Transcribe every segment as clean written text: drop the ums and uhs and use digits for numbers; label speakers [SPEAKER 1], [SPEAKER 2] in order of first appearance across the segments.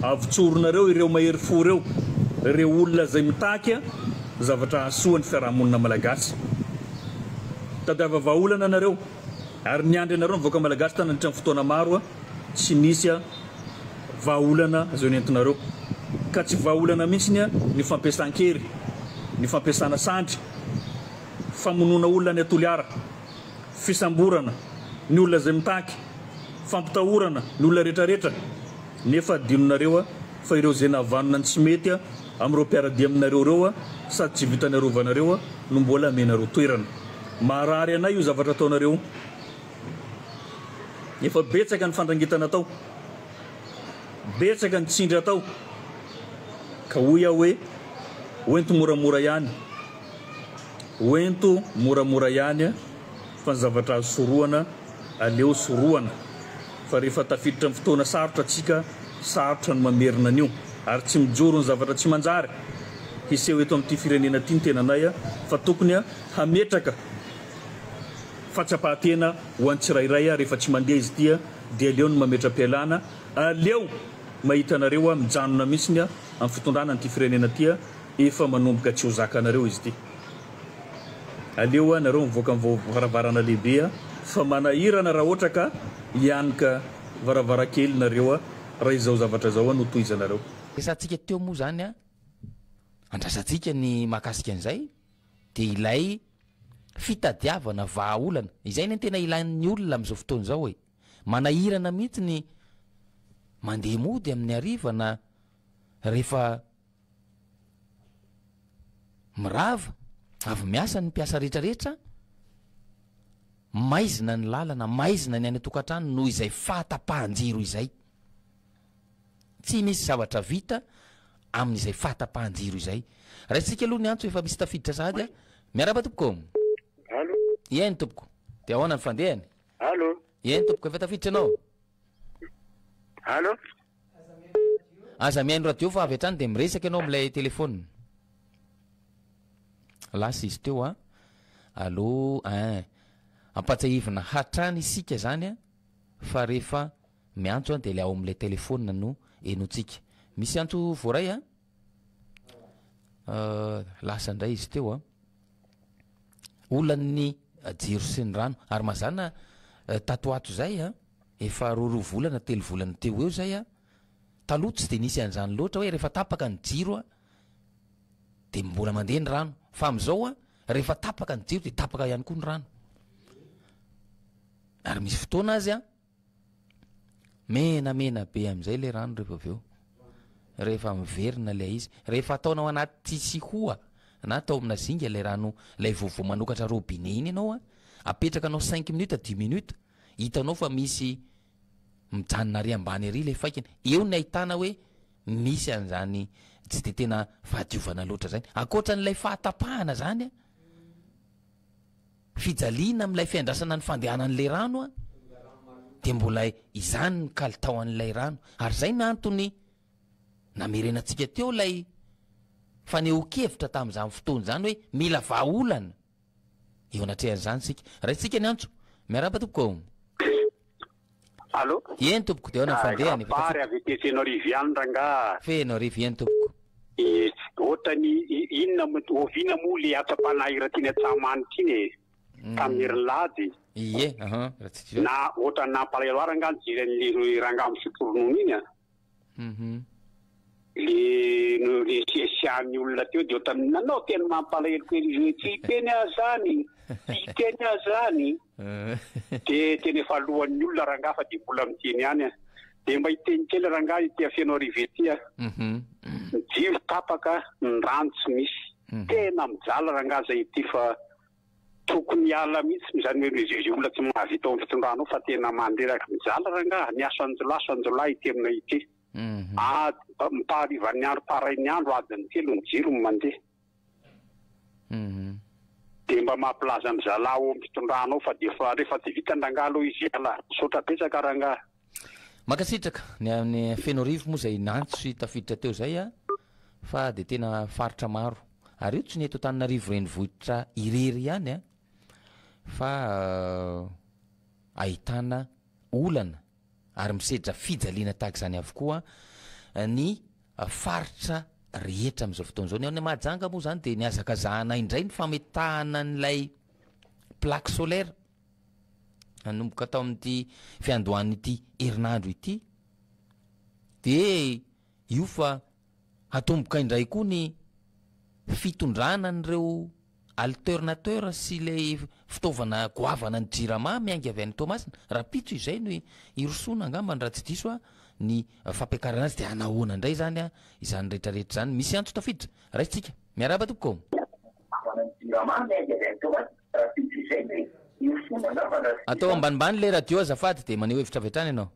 [SPEAKER 1] avitsoronareo ireo mahery fo reo, ireo olona zay mitaky zavatra hasoa ny fiarahamonina malagasy. Tadiava vahaolana nareo ary niandry anareo nivoaka malagasy tany nandritra ny fotoana maro tsy nisy vahaolana zay nentinareo ka tsy vahaolana mihitsy ny fampiasan-kery, ny fampiasana sandry, famonoana olona ny atoliara, fisamborana ny olona zay mitaky, fampitahorana ny olona rehetrarehetra. Nefa dinonareo fa ireo zay nahavanona ny tsy mety amin'ireo mpiaradia aminareo reo sady tsy vitanarovanareo no mbola amenareo toerana. Marary anay io zavatra ataonareo. Efa betsaka ny fandrangitana atao, betsaka ny tsindry atao ka hoy aho hoe oento moramora ihany, oento moramora ihany fa ny zavatra azo soroana aleo soroana. Fa rehefa tafiditra amin'ny fotoana sarotra atsika, sarotra ny mamerina an'io ary tsy mijoro ny zavatra tsy manjary hiseho eto amin'ity firenena ity ny tenanay fa tokony hametraka fatsapahatena ho an'ny tsirairay rehefa tsy mandeha izy ity dia aleo ny mametra-pialana, aleo mahita anareo mijanona mihitsy amin'ny fitondrana n'ity firenena ity efa manomboka tsy ho zakanareo izy ity. Aleo nareo mivoaka amin'ny varavarana lehibe fa manahirana raha ohatra ka hianika varavarakely nareo raha izao zavatra zao no tohizanareo.
[SPEAKER 2] Resantsika teo moa zany andrasantsika ny mahakasika an'izay dia ilay fitadiavana vahaolana izay ny tena ilain'ny olona amin'izao fotoana izao hoe manahirana mihitsy ny mandeha mody amin'ny arivana rehefa mirava avy miasa ny mpiasa rehetrarehetra, maizina ny lalana, maizina ny any atokantrano noho izay fahatapahan-jiro izay. Tsy misy zavatra vita amin'izay fahatapahan-jiro izay. Raha isika aloha ny antso efa misy tafiditra sady miaraba tompoko.
[SPEAKER 3] Allo.
[SPEAKER 2] Ien tompoko. Dia ahoana ny fandehany?
[SPEAKER 3] Allo.
[SPEAKER 2] Ien tompoko efa tafiditra anao?
[SPEAKER 3] Allo.
[SPEAKER 2] Aza mihaino radio fa avy hatrany dia miresaka ianao amin'ilay telefônina. Lasa izy teo Allo, ampatsahivina hatrany isika zany fa rehefa miantso dia ilay ao amin'ilay telefônina no enotsika. Misy antso voaray lasa indray izy teo olan'ny jiro sy ny rano ary mazana tatoato zay efa roa volana telo volana teo eo zay taloha tsy dia nisy an'izany loatra hoe rehefa tapaka ny jiro dia mbola mandeha ny rano, fa amin'izao rehefa tapaka ny jiro dia tapaka ihany koa ny rano. Ary misy fotoana azy menamena be amin'izay ilay rano rehefa avy eo, rehefa miverina ilay izy, rehefa ataonao anaty tsisihoa na atao amina zinga ilay rano, ilay vovo manokatra robinet iny ianao apetrakanao 5 minutes 10 minutes, hitanao fa misy mijanona ary ambany ary ilay faikiny. Eo ny ahitana hoe misy an'izany tsy dia tena fahadiovana loatra zany. Ankoatran'ilay fahatapahana zany fijaliana amin'ilay fiandrasana ny fandehanan'ilay rano dia mbola izany ny kalitao an'ilay rano. Ary zay ny antony namerenantsika teo ilay faneho-kevitra tamin'izany fotoana izany hoe mila vahaolana eo anatrehan'izany sika. Raha isika ny antso miaraba tompoko.
[SPEAKER 3] Allo.
[SPEAKER 2] Ien tompoko dia ahoana ny fandehany?
[SPEAKER 3] Pary avy ety Fenorive any rangaha.
[SPEAKER 2] Fenorive ien tompoko.
[SPEAKER 3] Ohatrany inona oviana moa le atsam-panahira tiany Antsamany ity tamin'ny herin'lady.
[SPEAKER 2] Ie,
[SPEAKER 3] na ohatrany nampalahelo rangaha jiran'le rangaha misotoronono iny le siasian'ny olona teo dia ohatrany nanao tena mampalahelo kely tsy teny azany, tsy teny azany. Dia tena efa alohan'ny olona rangaha fa dia mbola miteny ihany dia mba hiteny kely rangaha ity Fenorive ity ny jiro tapaka, ny rano tsy misy. Tena mijala rangaha zay ity fa tokony hiala mihitsy izany hoe zay olona tsy mahavita amin'ny fitondrana fa tena mandreraka mijala rangaha ny asanjolahy ity aminay ity. Mipaharivan'ny andro parain'ny andro adiny telo ny jiro ny mandeha. Dia mba mampilaza ny zalahy ao amin'ny fitondrana ao fa dia rehefa tsy vita rangaha aloha izy ala misaotra betsaka rangaha.
[SPEAKER 2] Makasitraka ny amin'ny Fenorive moa izay nantso sy tafiditra teo zay fa dia tena faritra maro ary io tsy ny eto Antananarivo renivohitra irery ihany fa ahitana olana ary misedra fijaliana tahaka izany avokoa ny faritra rehetra amin'izao fotoana zao. Ny mahajanga moa zany de niazakazahana indray ny fametahana n'ilay plaque solaire nanomboka tao amin'ity fiandohan'ity herinandro ity, de io fa atomboka indray koa ny fitondrana n'ireo alternateur sy le fitaovana goavana ny jirama miainga avy any Tomasina. Raha pitso izay no irosona angamba ny raha tsy diso ny fampiakarana azy de anahoana indray zany izany rehetrarehetra zany. Misy antso tafiditra raisitsika miaraba tompoko. Atao ambanimbany le radio azafady de maneho hevitra avy hatrany ianao.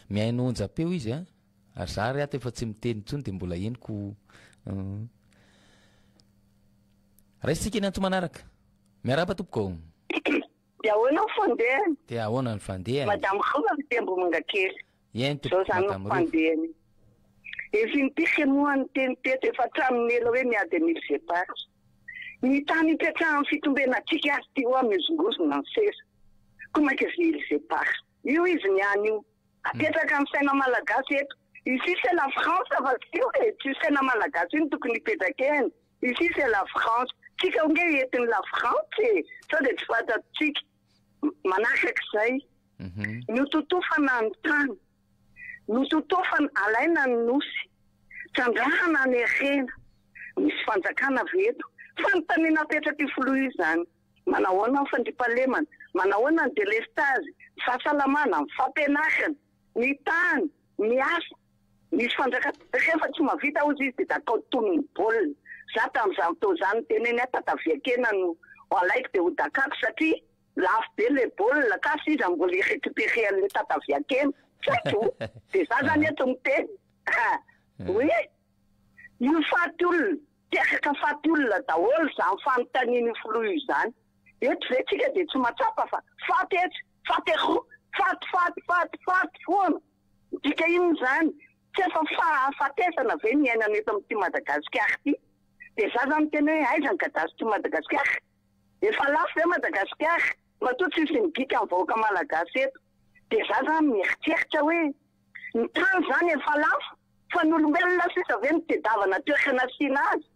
[SPEAKER 2] Mihaino onjapeo izy ary za ry ato efa tsy miteny intsony de mbola eniko. Raisitsika ny antso manaraka miaraba tompoko.
[SPEAKER 4] De ahoana ny fandehany?
[SPEAKER 2] De ahoana ny fandehany?
[SPEAKER 4] Madame Rova Manga kely.
[SPEAKER 2] Ien tompoko Madame Rova.
[SPEAKER 4] Fandehany. Efa impiry moa ny teny teto efa hatramin'ny ela hoe miady mille separa. Ny tany ipetrahan'ny fitombena tsika azy ty hoa mezongozona ny sesa. Komaka mille separa. Io izy niany io. Apetraka amin'ny saina malagasy eto. Ici c'est la France, ça va dire, tu sais na malagasy iny tokony ipetraka eny. Ici c'est la France. Tsika onge entin la France sao de tsy fantatsika. Manaraka izay. Nototofana ny tany. Nototofana alaina ny nosy. Trandrahana ny erena. Misy fanjakana veto. Fanontaniana apetraka io filoha io zany. Manahoana ny fandripahalemana, manahoana ny délestage, fahasalamana, ny fampianarana, ny tany, ny asa. Misy fanjakana rehefa tsy mavita ozy izy de datao tonony baolina. Za tamin'izany tao zany teneny tataviakena no alaiko de ho dakako satria lafo be le baolina kasi izy mbola irécupérer an'le tataviakena. Saiko de za zany eto miteny. Oui. Io faty olona, teraka faty olona daholo zany fanontaniana filoha io zany. Eto ve tsika de tsy matsapa fa faty eto, faty ero, faty foana. Dika ino zany? Tsy efa fahafatesana ve ny ainana eto amin'ity Madagasikara ity. De za zany teny hoe aiza ny gadasy ty Madagasikara. Efa lafo ve Madagasikara? Matoa tsisy mibika amin'ny vahoaka malagasy eto. De za zany mieritseritra hoe ny tany zany efa lafo fa ny olombelona sisa ve mitedavana toerana asiana azy.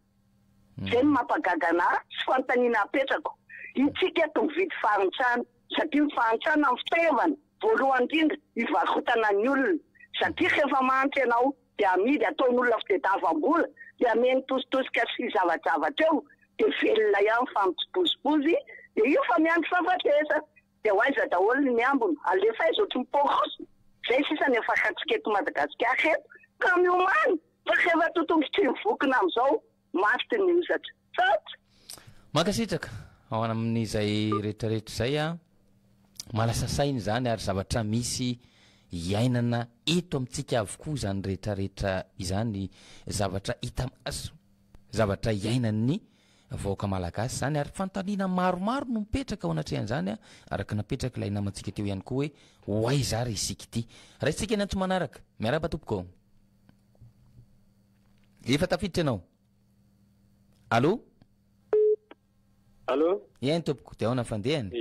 [SPEAKER 4] Zay ny mampagaga anahy sy fanontaniana apetrako. Itsika eto mividy fahantrana satria ny fahantrana amin'ny fitaovana voalohany indrindra hivarotana ny olona. Satria rehefa mahantra ianao de amidy ataon'olona fitediavam-bola de ameny tositosika sy zavajavatra eo de velona ihany fampitsipozipozy de io fa miandry fahafatesa de hoaiza daholo ny ambony alefa izy ohatry miporosy. Zay sisa ny efa katsika eto Madagasikara eto ka miomany fa rehefa totombotry mivokona amin'izao maty ny osatra. Sat
[SPEAKER 2] Mankasitraka ao amin'izay rehetrarehetra zay malasa sainy zany ary zavatra misy iainana eto amintsika avokoa zany rehetrarehetra izany zavatra hita maso, zavatra iainan'ny vahoaka malagasy zany ary fantaniana maromaro no mipetraka ao anatrehan'izany araka napetraka ilay namantsika teo ihany koa hoe hoaiza ry isika ity. Raisitsika ny antso manaraka miaraba tompoko. Efa tafiditra ianao. Allô?
[SPEAKER 5] Allô?
[SPEAKER 2] Ien tompoko, de ahoana fandehany?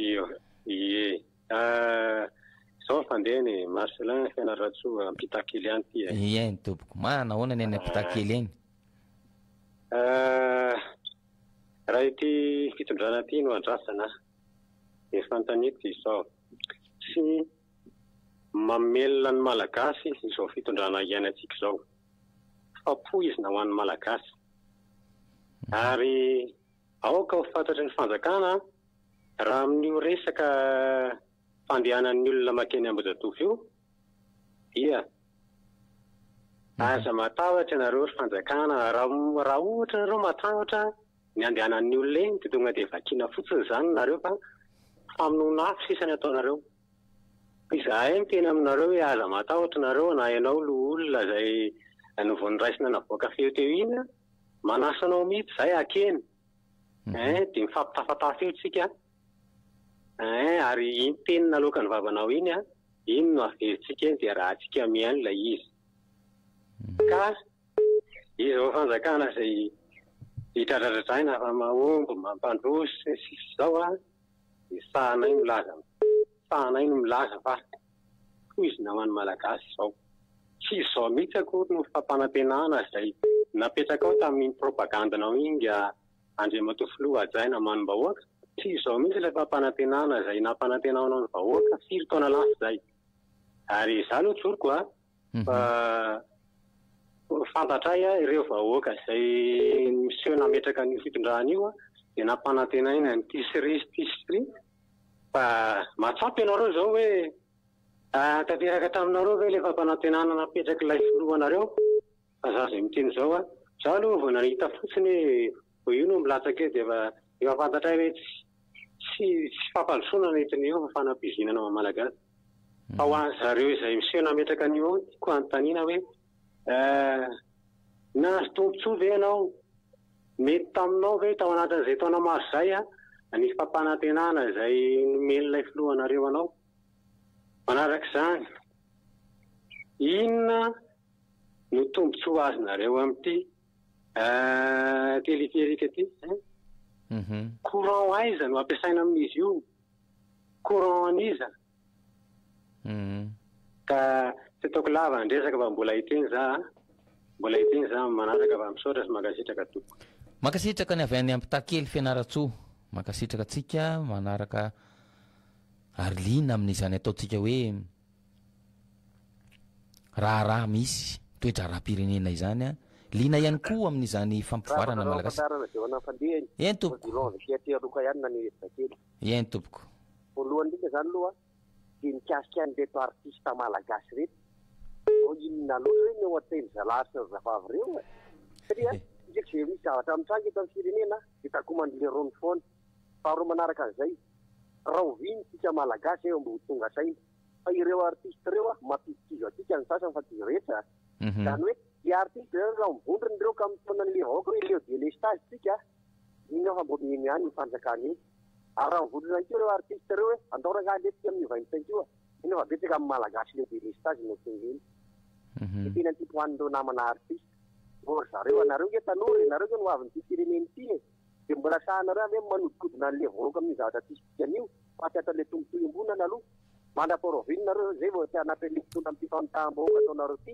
[SPEAKER 5] Zao fandehany Marcelin Fianaratsoa ampitakely any ty.
[SPEAKER 2] Ien tompoko, nahoana ny any ampitakely eny?
[SPEAKER 5] Raha ity fitondrana ty no andrasana de fantaniko izao sy mamelona ny malagasy izao fitondrana iainantsika izao. Fapoizina ho an'ny malagasy. Ary aoka ho fantatry ny fanjakana raha amin'io resaka fandehanan'ny olona makeny Ambohijatovo io dia aza matahotra ianareo ry fanjakana raha ohatra nareo matahotra ny andehanan'ny olona eny de tonga de vakiana fotsiny zany nareo fa famonoana afo sisany ataonareo. Izahay miteny aminareo hoe aza matahotra nareo na ianao olona zay novon'ny raisina navoaka feo teo iny manasanao mihitsy zay akeny. De mifampitafatafy eo tsika. Ary iny teny naloaka ny vavanao iny iny no averintsika eny de raha tsika mihaino ilay izy. Ka izy ao fanjakana zay hitradradradraina fa mahomby mampandrosy sisy zao de sahanay no milaza fa izy namany malagasy izao. Tsy izao mihitsy akory no fampanantenana izay napetraka ao tamin'ny propagandinao inga Andriamatoa Filoha Hajaina Manim-bahoaka. Tsy izao mihitsy ilay fampanantenana izay nampanantenanao ny vahoaka 4 taona lasa izay. Ary izany ho tsoriko fa fantatray ireo vahoaka izay miseho nametraka ny fitondrana io dia nampanantenaina ny tisserie fa matsampy ianareo izao hoe tanteraka taminareo ve ilay fampanantenana napetraka ilay filohanareo fa za izay miteny izao za aloha vao nahita fotsiny hoe io no milatsaka dia efa fantatray hoe tsy fampandrosoana netiny eo fa fanampizinana malagasy fa ho an'ny zareo izay miseho nametraka an'io ko anontaniana hoe nahazo tombontsoa ve ianao mety taminao ve tao anatin'izay taona maro izay ny fampanantenana izay nomen'ilay filohanareo anao manarak'izany inona no tombontsoa azonareo amin'ity teleférika ity courant aiza no ampiasaina amin'izy io courant aniza ka tsy ataoko lava andresaka fa mbola hiteny za manaraka fa misaotra sy makasitraka toko
[SPEAKER 2] makasitraka ny avy any ampitahakely fianaratsoa makasitraka atsika manaraka ary lina amin'izany ataontsika hoe raha misy toetra raha-pirenena izany lina ihany koa amin'izany fampivoarana malagasy eny tompoko eny tompoko
[SPEAKER 6] voalohany ndrika izany aloha dia mikasika an'ireto artista malagasy reto inona loatra hoe ny eo ateny zalahy sy ny zavavy ireo satria isika izay misy zavatra mitranga eto amin'ny firenena dia takomandilerony foana faharoa manaraka an'izay raha oviny tsika malagasy eo mbo tonga saina fa ireo artista ireo mampitikizo atsika ny sasany fa tia rehetra zany hoe ny artista ireo raha mivondrony ireo ka mitona n'le vahoaka hoe leo dia lestage tsika iny fa mbo mihemy ihany ny fanjakany iny ary raha mivondrona ankeo ireo artista ireo hoe andao rangahaletsika amin'ny vaintankeo iny fa betsaka amin'ny malagasy leo dia lestage no tengeny dia tena ty poan'ireo namana artista or zareo anareo nge tanora nareo nge no avin'ity fireneny ity dia mbola sahanareo hoe manodikodina an'le vahoaka amin'ny zavatra artistikan'io fa tsy atan'le tombotoim-bonana aloha mandraporovinina nareo zay vao tianapele fitondra amin'ity famitaam-bahoaka ataonareo ity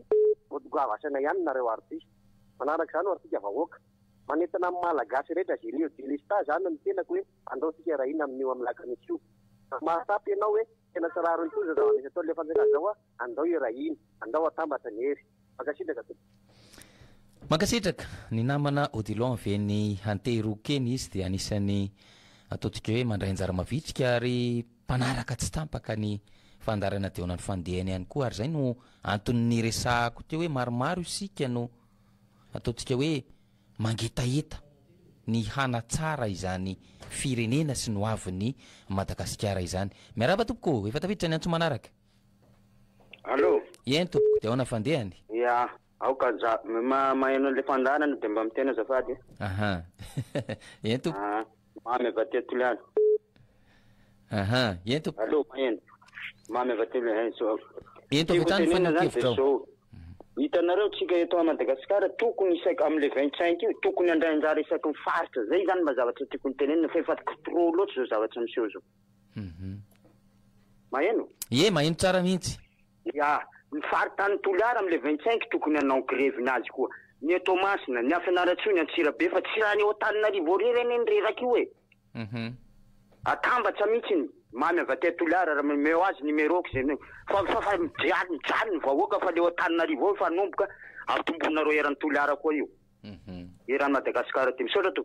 [SPEAKER 6] vao dogoavasana ihany nareo artista manaraka izany artika vahoaka manentana amin'ny malagasy rehetra zay leo dia lestage zany ny tenako hoe andao tsika rahina amin'io amin'ny lakanitsy io mahasapy ianao hoe tena tsararo ny toza zao misy atao le fanjaka zao andao irahina andao atambatra ny hery makasitraka
[SPEAKER 2] makasitraka ny namana Odilon aveny Anterokeny izy dia anisany ataontsika hoe mandray anjara mavitrika ary mpanaraka tsy tampaka ny fandarana deonany fandehany ihany koa ary zay no antony resahako teo hoe maromaro isika no ataontsika hoe mangetaeta ny hanatsara izany firenena sy no avin'ny Madagasikara izany miaraba tompoko efa tafiditra ny antso manaraka
[SPEAKER 7] allo
[SPEAKER 2] eny tompoko dia ahoana fandehany
[SPEAKER 7] ya aoka za maheno le fandarana dia mba mitena azafady
[SPEAKER 2] aha eny tompoko
[SPEAKER 7] mamy avate toliano
[SPEAKER 2] aha eny tompoko
[SPEAKER 7] allo maheno mamy avate so
[SPEAKER 2] eny tompoko tany fanokevitra
[SPEAKER 7] hitanareo tsika eto Madagasikara tokony isaky amin'le 25 io tokony andray anjara isaky ny faritra zay zany mba zavatra tiako nytenenina fa efa trop loatra zao zavatra miseho zao maheno
[SPEAKER 2] maheno tsara mihitsy
[SPEAKER 7] ya ny faritany Toliara amin'le 25 tokony anao grevinazy koa ny eto Masina ny Afianarantsoa ny Antsirabe fa tsy raha ny Antananarivo rerany reraka io atambatsa mihitsiny mamy avate Toliara raha meo azy numéroky zay fa mijaly ny vahoaka fa le Antananarivo fa nomboka atombonareo eran'ny Toliara koa io eran'ny Madagasikara ty misaotra to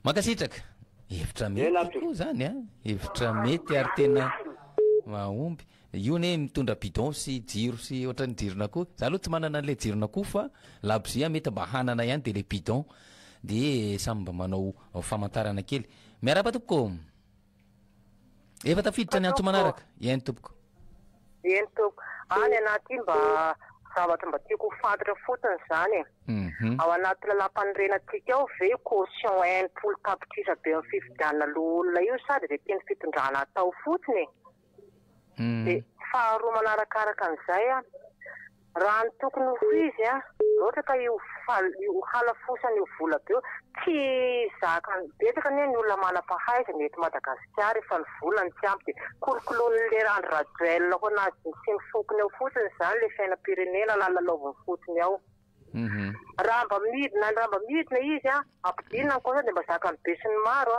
[SPEAKER 2] makasitraka hevitra mety koa zany hevitra mety ary tena mahomby io ne mitondra bidon sy jiro sy ohatrany jirona koa za aloha tsy manana an'le jirona koa fa labozia mety mba hanana ihany de le bidon de samy mba manao famantarana kely miaraba tompoko efa tafiditra ny antso manaraka eny tompoko
[SPEAKER 8] any anaty mba zavatra mba tiako fantatra fotiny zany ao anaty lalam-panorenatsika ao ve caution 1 tapitrisa be amin'ny fifidianana loha olona io sady de teny fitondrana atao fotsiny de faharoa manarakaraka an'izay raha ny tokony ho izy ohatra ka io halafosany io vola be io tsy zaka betsaka ny ny olona manam-pahaizana eto Madagasikara efa ny volany tsy ampy dia kolokoloany le rano raduel ho anazy sy ny fokony ao fotsiny izany le sainam-pirenena na lalaoviny fotsiny ao. Raha mba midina izy ampidinina kosa dia mba zakany be sy ny maro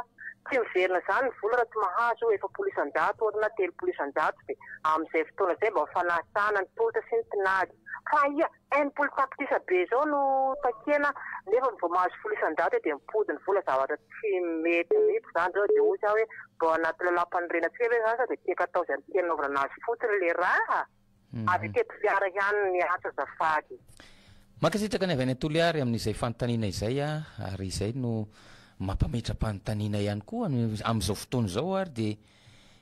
[SPEAKER 8] tsy miverina izany ny vola raha tsy mahazo efa 100 ohatra na 300 dia amin'izay fotoana izay mba fanasana ny tolota sy ny tinady. Fa ia enimpolo tapitrisa be zao no takena nefa vao mahazo 100 dia mipody ny vola zavatra tsy mety mihitsy izany zao dia ozy hoe mba anaty lalam-panorenantsika hoe zany dia tiaka atao izay tena naovana azy fotsiny le raha avy teto fiara ihany ny asa zafady.
[SPEAKER 2] Makasitraka ny avy any Toliary amin'izay fanontaniana izay ary izay no mampametra-panontaniana ihany koa amin'izao fotoana izao ary dia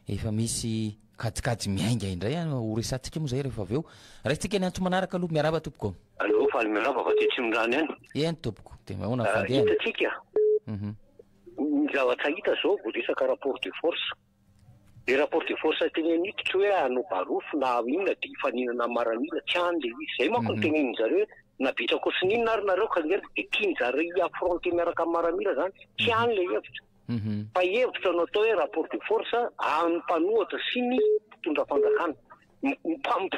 [SPEAKER 2] efa misy kajikajy miainga indray ho resantsika moa zay rehefa avy eo raisitsika ny antso manaraka aloha miaraba tompoko.
[SPEAKER 5] Allo fa miaraba fa tsy mindrany any.
[SPEAKER 2] Eny tompoko dia mahona fandeha.
[SPEAKER 5] Hitatsika. Ny zavatra hita zao resaka rapport de force. Le rapport de force tenen'ny tsy hoe anobarofo na inona dia ifaninana maramila tsy any le izy zay manko ny teneniny zareo nabitrako sy ninona ary nareo ka ngery dia tiany zareo affronter miaraka amin'ny maramila zany tsy any le hevitra. Fa hevitra no atao hoe rapport de force amin'ny mpanohatra sy ny mpitondra fanjakana.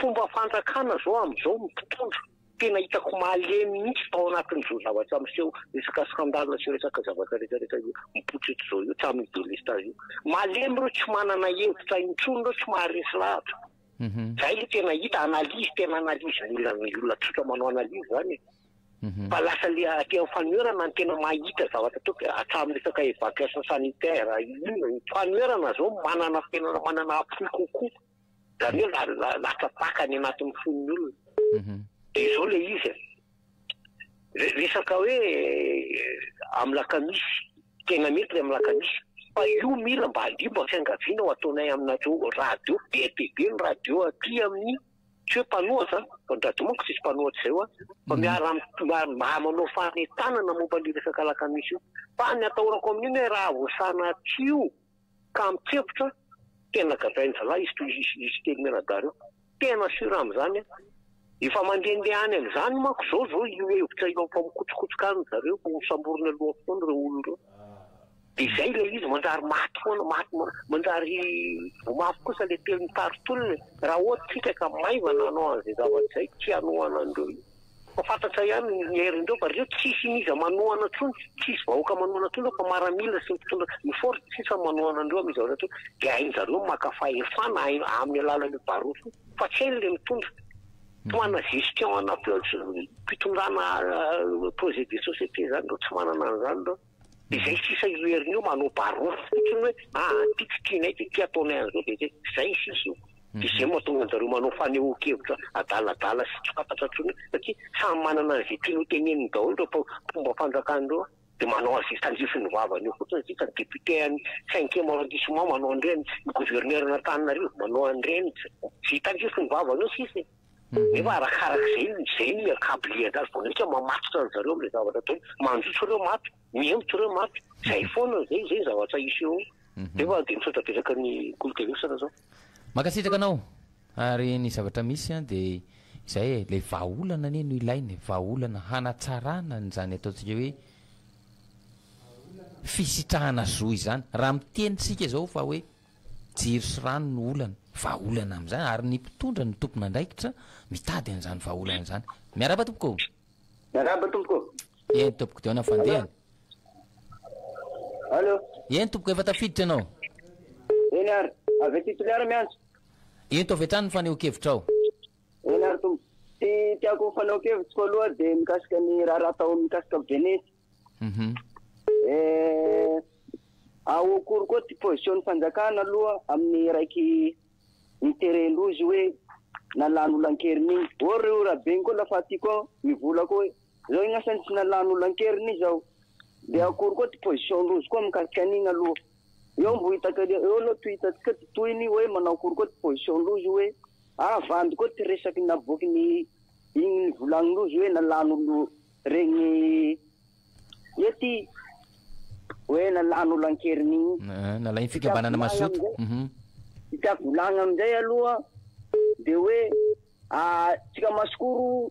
[SPEAKER 5] Fomba fanjakana zao amin'izao mpitondra tena hitako malemy mihitsy tao anatin'izao zavatra amin'izao resaka skandale sy resaka zavatra rehetrarehetra mipotry eto zao io tsy amin'ny delestage io. Malemy reo tsy manana hevitra intsony reo tsy maharesy lahatra. Zay le tena hita analyse tena analyse ny olona tsotra manao analyse zany. Fa lasa le atỳ amin'ny fanoerana ny tena mahita zavatra toka hatramin'ny resaka évacuation sanitaire ino fanoerana zao manana apoy kokoa zany hoe lasa pakany anatin'ny fon'ny olona. Dia zao le izy resaka hoe amin'ny lakamisy tena mety amin'ny lakamisy fa io mila mba alimba fiangaviana ho ataonay aminareo radio BTB ny radio aty amin'ny tsy hoe mpanohatra radio manko tsisy mpanohatra zay fa miara mba manao fanentanana momba ny resaka lakamisy io fa ny atahorako amin'iny hoe raha voasana tio ka mitsefitra tena gavainy zalahy izy teny miradara io tena sura amin'izany efa mandehandeha any amin'izany manko zao io hevitra io ampamikotsokotsoka any zareo samborona aloha foana ireo olona dia zay le izy manjary maty foana manjary vomafy kosa le teny tarotolony raha ohatra tsika ka maivana anao an'izay zavatra zay tsy hanohana andreo fa fantatra ihany ny herindreo fa reo tsisy niza manohana tsony tsisy vahoaka manohana tsony fa maramila sy mitondra ny force tsisa manohana andreo amin'ny zavatra tsony dia hain'zareo makafahefana amin'ny alalan'ny barofo fa tsy hainy le mitondra tsy manana gestion ana mpitondrana projet de société zany reo tsy manana an'izany reo. Dia zay sisa io herin'io manao barofo fotsiny hoe tikitinay dia ty ataonay an'izao dia zay sisa io. Dia zay mahatonga an'zareo manao fanehoan-kevitra adaladala sy tsy fantatra tsony satria samy manana an'izay tiany ho teneniny daholo reo fomba fanjakan'ireo dia manao an'izay tandrifiny vavany io fotsiny sisa ny député any 5e arrondissement manao an'ireny ny gouverneur n'Antananarivo manao an'ireny sy tandrifiny vavany io sisa. Nefa arakarak'izay ny akabliana azy voanahitra mamatotra ny zareo amin'ilay zavatra ataony manjotso ireo maty miemotro ireo maty zay foana zay zavatra isy eo nefa dia misaotra besaka ny kolokevesana zao.
[SPEAKER 2] Makasitraka anao ary ny zavatra misy dia izay le vahaolana anie no ilainy vahaolana hanatsarana nyzany ataontsika hoe fisitrahana zo izany raha mitenitsika zao fa hoe jiro sy rano no olana vahaolana amin'izany ary ny mpitondra ny tompona andraikitra mitady an'izany vahaolana izany. Miaraba tompoko.
[SPEAKER 9] Miaraba tompoko.
[SPEAKER 2] Eny tompoko dia hoana fandehany.
[SPEAKER 9] Allo.
[SPEAKER 2] Eny tompoko efa tafiditra ianao.
[SPEAKER 9] Eny ary avy aty Toliara miantso.
[SPEAKER 2] Eny to avy hatrany ny fanehoan-kevitra ao.
[SPEAKER 9] Eny ary tompoko. Ty tiako fanehoan-kevitra aloha dia mikasika ny raha atao mikasika Venesy. Aokory koa ty position ny fanjakana aloha amin'ny raiky niteren'lozy hoe nalano olan-keriny igny. Reo rahabeny koa lafa aty koa mivola koa hoe zao ignasany tsy nalano olan-keriny zao. Dia akory koa ty position rozy koa mikasika an'igny aloha. Eo mbo hitaka eo aloha tohitatsika ty tohiny hoe manao akory koa ty position rozy hoe vandy koa ty resaky navoaky ny igny volagnin-rozy hoe nalano regny ety hoe nalano olan-keriny igny.
[SPEAKER 2] Nalainy fikambanana masoto.
[SPEAKER 9] Tiako volagna amin'izay aloha dia hoe tsika masikoro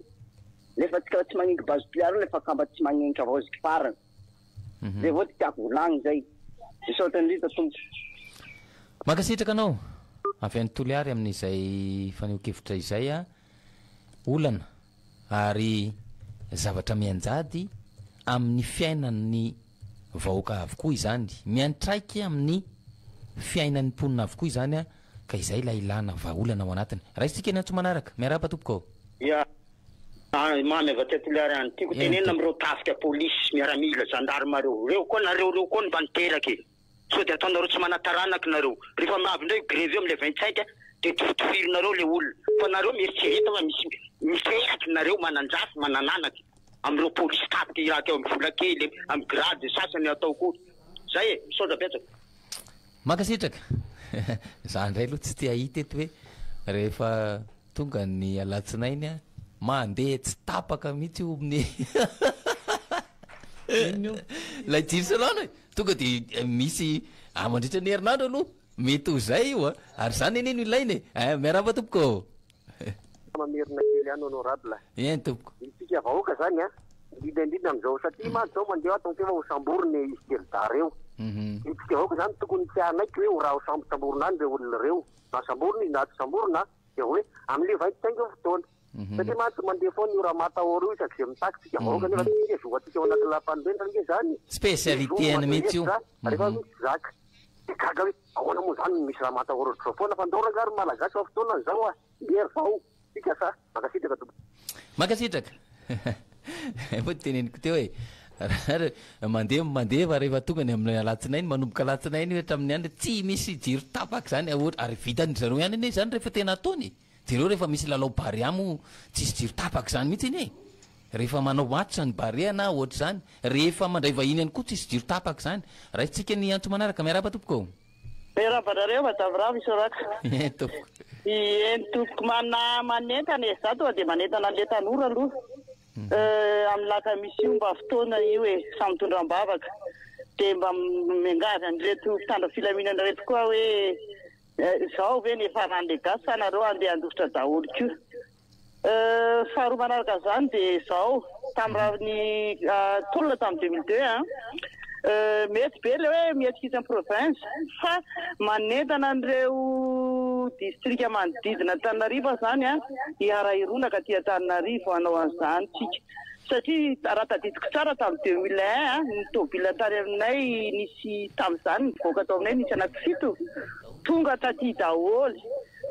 [SPEAKER 9] lefa tsy magninky base piaro lefa kamba tsy magninky avao ziky farany zay vao tiako volagny zay isaotandrita tompo
[SPEAKER 2] makasitraka anao avy any Toliary amin'izay faneho-kevitra izay a olana ary zavatra mianjady amin'ny fiainan'ny vahoaka avokoa izany miantraiky amin'ny fiainan'ny mponina avokoa izany a ka izay la ilana vahaolana ao anatiny raisitsika eny antso manaraka miarapa tompoko
[SPEAKER 7] ia mamy avy aty Toliary any tiako tenenina amireo tafika polisy miaramila gendarme reo koa nareo koa ny mba niteraky so de ataonareo tsy manataranaka nareo rehefa mavy ndray grevy am'le 25 de tofirinareo le olona fa nareo mieritsereta fa misy miteraky nareo mananjafy manananaky amireo polisy tapika iraky eo amin'ny vola kely amin'ny grade sasany atao koa zay e misaotra betsaka
[SPEAKER 2] makasitraka za ndray aloha tsy te ahita eto hoe rehefa tonga ny alatsinainy a mandeha tsy tapaka mihitsy io amin'ny la jirosalana tonga de misy amandritra ny herinandro aloha mety ho zay io a ary zany eny no ilainy miarapa tompoko
[SPEAKER 6] mamerina kely any honorable
[SPEAKER 2] en tompoko
[SPEAKER 6] isika vahoaka zany a indrindra am'izao satria ma zao mandeha atao tena ho samborony izy teridara eo isika vahoaka zany tokony tsy anaiky hoe ho raha ho samborona any re olona reo na samborona izy na tsy samborona de hoe am'le vaitsainga eo fotoana satria mantsy mandeha foana io raha matahoro io isaky zay mitaky vahoaka nefa tia zoatsika ao anaty lampanibendra nge zany
[SPEAKER 2] spécialité any mihitsy io
[SPEAKER 6] rehefa misy zaka gaga hoe ahoana moa zany misy raha matahoro otrao foana fa ndao rangary malagasy ao fotoana zao a miery vao sika sa makasitraka tompo
[SPEAKER 2] makasitraka fa teneniko teo hoe mandeha fa rehefa tonga ny amin'ny alatsinainy manomboka alatsinainy hatramin'ny andro tsy misy jiro tapaky zany ary vitany zareo ihany ane zany rehefa tena ataony jereo rehefa misy lalao bariamo tsisy jiro tapaky zany mihitsy iny rehefa manao match ny barea na ohatry zany rehefa mandray vahiny any koa tsisy jiro tapaky zany raha tsika ny antso manaraka miarapa tompoko
[SPEAKER 10] miarabanareo mataviravo isoraka
[SPEAKER 2] tompoko
[SPEAKER 10] entoko manentana e zato de manentana le tanora aloha amin'ny laka misy io mba fotoana io e samy tondram-bavaka de mba miangavy an'reto mpitandra filaminana reto koa hoe zao ve ny farany le gasy fa nareo andeha andositra daholo ko faharoa manaraka zany de zao tamy raha ny tolona tamy 2002 mety be le hoe mihetsikitsy amin'ny province fa manentana an'ireo distrika manodidina Antananarivo zany a hiara-irona ka tia Antananarivo hanao an'izany tsika satria raha tadidiko tsara tamy 2001 ny tobila tany aminay nisy tam'izany nivoaka atao aminay nisy anaky 7 tonga taty daholo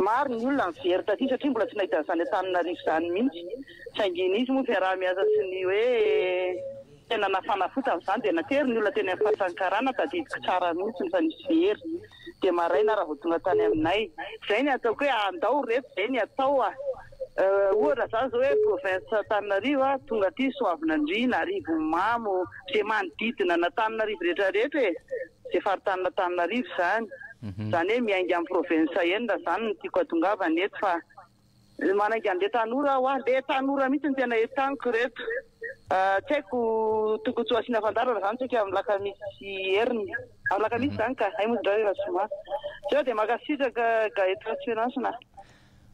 [SPEAKER 10] maro ny olona mivery taty satria mbola tsy nahita zany Antananarivo zany mihitsy saingy nisy moa fiaraha-miasa sy ny hoe tena nafanafota amin'izany de natery ny olona teny amin'ny fahasankarana tadidiko tsara mihitsy fa nisy very de maraina raha vao tonga tany aminay zay ny ataoko hoe andao reto zay ny atao ohatra zany zao hoe province Antananarivo tonga ty Soavinandrina Arivomamo zay manodidina na Antananarivo rehetrarehetra e zay faritanina Antananarivo zany zany hoe miainga amin'ny province enina zany ny tiako atongavany eto fa manainga an'le tanora aho le tanora mihitsy ny tena etaniko reto tsy haiko tokony tsy ho asiana fandarana zany tsika amin'ny laka misy heriny amin'ny laka misy zany ka ay moa raha soma zao de makasitraka gaeto assurance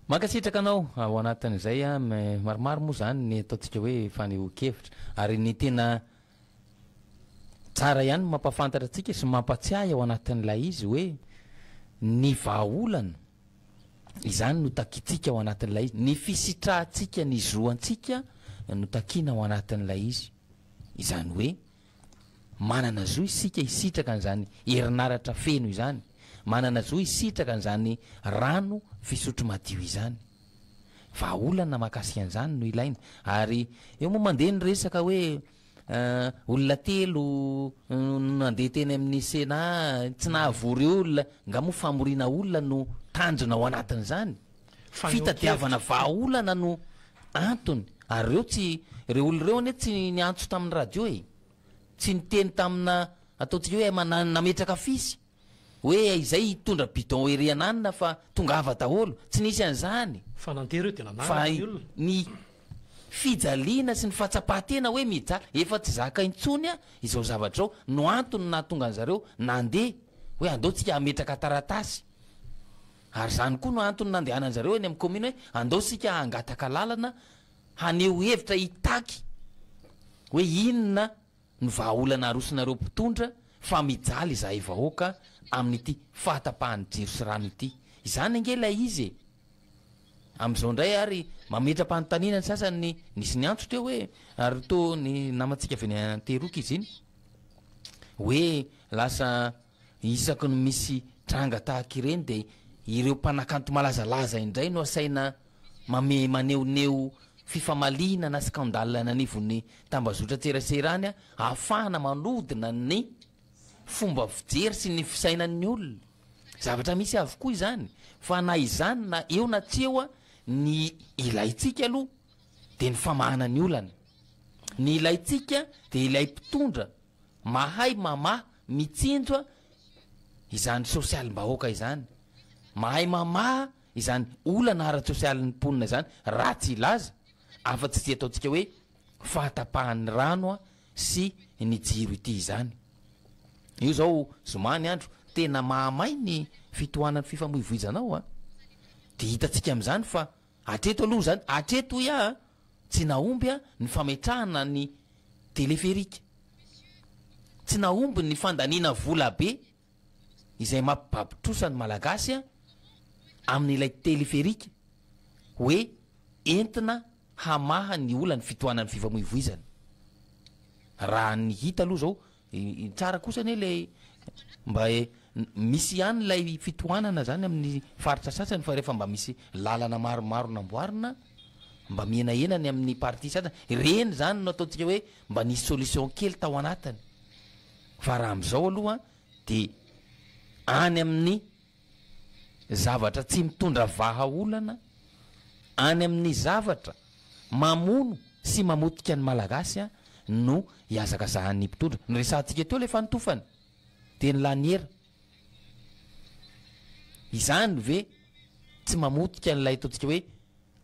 [SPEAKER 2] makasitraka anao ao anatin'izay maromaro moa zany ny ataontsika hoe faneho-kevitra ary ny tena tsara ihany mampafantatra atsika sy mampatsiahy ao anatin'ilay izy hoe ny vahaolana izany no takitsika ao anatin'ilay izy ny fisitrahantsika ny zoantsika no takina ao anatin'ilay izy izany hoe manana zo isika isitraka an'izany herinaratra feno izany manana zo isitraka an'izany rano fisotro madio izany vahaolana makasika an'izany no ilaina ary eo moa mandeha ny resaka hoe olona telo nandeha teny amin'ny sena tsy nahavory olona nga moa famorina olona no tanjona ao anatin'izany fitadiavana vahaolana no antony ary reo tsy reo olo reo ane tsy niantso tamin'ny radio e tsy niteny tamina ataontsika hoe nametraka fisy hoe izay hitondra bidon eriananina fa tongava daholo tsy nisy an'izany
[SPEAKER 11] fa nantereo de
[SPEAKER 2] fa ny fijaliana sy ny fahatsapatena hoe mija efa tsy zaka intsony a izao zavatra ao no antony nahatonga an'zareo nandeha hoe andaotsika ametraka taratasy ary zany koa no antony nandehanan'zareo eny amin'ny commune hoe andao sika angataka lalana haneho hevitra hitaky hoe inona ny vahaolana arosinareo mpitondra fa mijaly izahay vahoaka amin'ity fahatapahany jiro sy rano ity. Izany angela izy am'izao ndray ary mametram-panontaniana ny sasany nisy ny antso teo hoe ary to ny namantsika avy ny anteroky izy iny hoe lasa isaky ny misy tranga tahaka ireny de ireo mpanakanto malazalaza indray no asaina maneoneo fifamalina na skandale nanivon'ny tambazotra tserasera ahafahana manodina ny fomba fijery sy ny fisainan'ny olona. Zavatra misy avokoa izany fa na izany na eo na tsy eo ny ilaitsika aloha de ny famahana ny olana, ny ilaitsika de ilay mpitondra mahay mamaha mitsinjoa izany sosialim-bahoaka izany, mahay mamaha izany olana ara-tsosialin'ny mponina izany ratsy ilaza afa-tsy ty ataontsika hoe fahatapahan'ny rano sy ny jiro ity izany. Io zao zomany andro tena mahamay ny fitohanan'ny fifamoivoizanao de hitatsika am'izany fa atreto aloha zany atreto tsy naomby ny fametrahana ny teleferika, tsy naomby ny fandaniana vola be izay mampibabitrosany malagasy amin'ilay teleferika hoe entina hamaha ny olany fitohanan'ny fifamoivoizana. Raha ny hita aloha zao tsara kosa ane le mba misy ihany lay fitohanana zany amin'ny faritra sasany fa rehefa mba misy lalana maromaro namboarina mba mienaenany amin'ny parti sasany reny zany no ataontsika hoe mba nisy solution kely tao anatiny. Fa raha am'izao aloha de any amin'ny zavatra tsy mitondra vahaolana, any amin'ny zavatra mamono sy mamotika ny malagasy no iazakazahan'ny mpitondra. Ny resantsika teo le fanotofany de ny laniera izany ve tsy mamotika n'lay ataontsika hoe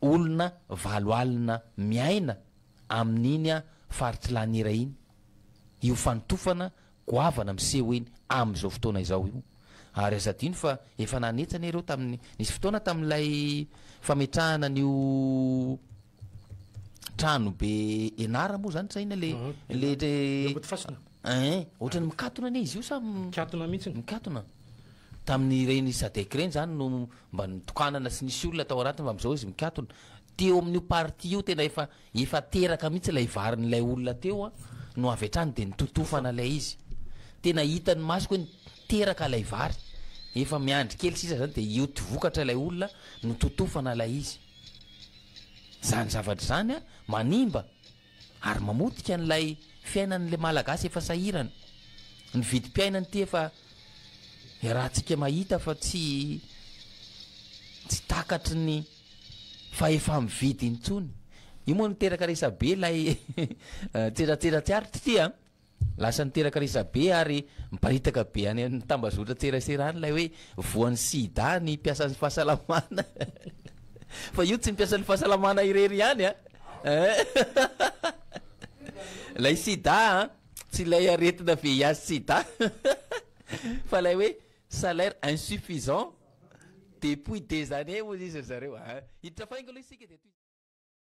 [SPEAKER 2] olona valoalina miaina amin'iny faritry laniera iny. Io fanotofana goavana miseho iny am'izao fotoana izao io. Ary azadino fa efa nanetsana ireo tamin'ny nisy fotoana tamin'ilay fametrahana n'io trano be enara moa zany saina ohatrany mikatona ane izy io sa mikatona mihitsy mikatona tamin'ny reny sadek reny zany no mba nitokanana sy nisy olona tao anatiny fa am'izao izy mikatona teo amin'io parti io tena efa teraka mihitsy lay varin'lay olona teo no avy hatrany de nitotofana lay izy tena hitany masoko hoe niteraka lay vary efa miandry kely sisa zany de io tivokatra lay olona no totofana lay izy. Zany zavatra zany manimba ary mamotika n'lay fiainan'le malagasy efa sahirana ny vidim-piainany ty efa rahantsika mahita fa tsy takatry ny fa efa mividy intsony. Io moa niteraka resabe lay tseratseratsyaritra ty lasa niteraka resabe ary miparitaka be any ny tambazotra tserasera lay hoe voan'ny sida ny mpiasan'ny fahasalamana fa io tsy mpiasan'ny fahasalamana irery ihany lay sida tsy lay aretina VIH sida fa lay hoe salaire insuffisant depuis des années moa izy zareo hiditra fainga aloha isika de